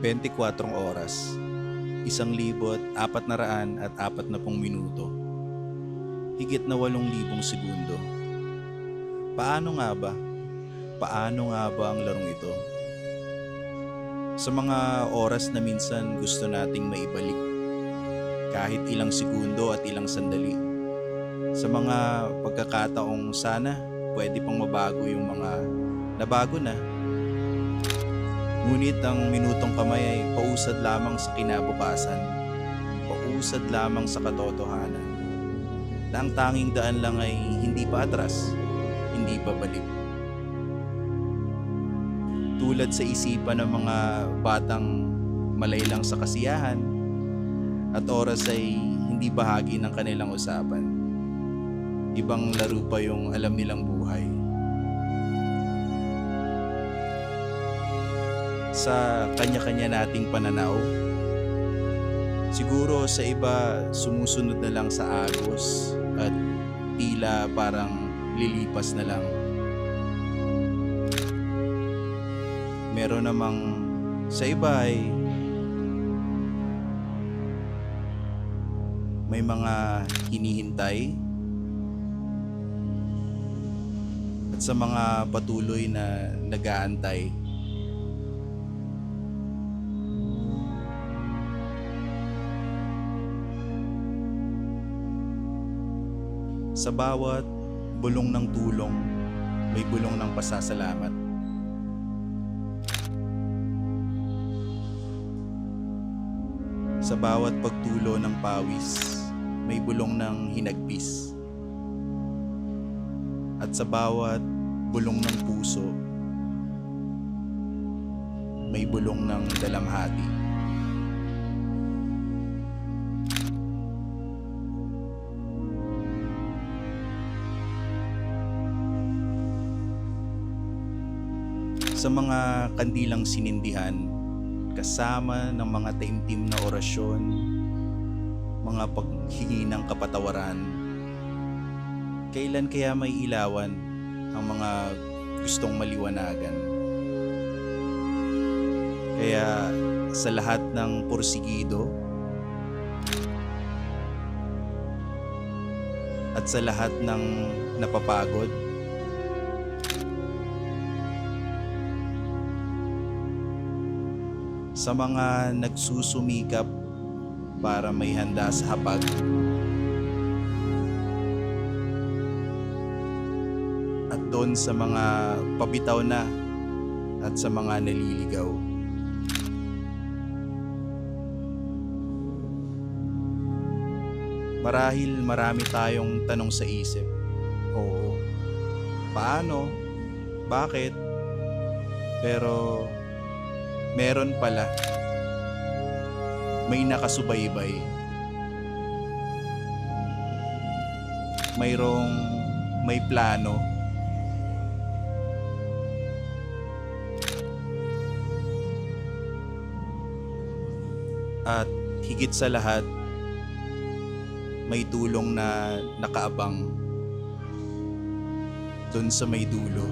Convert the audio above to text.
24 oras, 1,440 minuto, higit na 8,000 segundo. Paano nga ba? Paano nga ba ang larong ito? Sa mga oras na minsan gusto nating maibalik, kahit ilang segundo at ilang sandali. Sa mga pagkakataong sana pwede pang mabago yung mga nabago na. Ngunit ang minutong kamay ay pausad lamang sa kinabukasan, pausad lamang sa katotohanan, na ang tanging daan lang ay hindi pa atras, hindi pa balik. Tulad sa isipan ng mga batang malaylang sa kasiyahan at oras ay hindi bahagi ng kanilang usapan. Ibang laro pa yung alam nilang buhay. Sa kanya-kanya nating pananaw, siguro sa iba sumusunod na lang sa agos at tila parang lilipas na lang. Meron namang sa iba ay may mga hinihintay, at sa mga patuloy na nag-aantay. Sa bawat bulong ng tulong, may bulong ng pasasalamat. Sa bawat pagtulo ng pawis, may bulong ng hinagpis. At sa bawat bulong ng puso, may bulong ng dalamhati. Sa mga kandilang sinindihan, kasama ng mga taimtim na orasyon, mga paghingi ng kapatawaran, kailan kaya may ilawan ang mga gustong maliwanagan? Kaya sa lahat ng porsigido at sa lahat ng napapagod, sa mga nagsusumikap para may handa sa hapag, at doon sa mga pabitaw na at sa mga naliligaw. Marahil marami tayong tanong sa isip. Oo. Paano? Bakit? Pero meron pala. May nakasubaybay. May plano. At higit sa lahat, may tulong na nakaabang doon sa may dulo.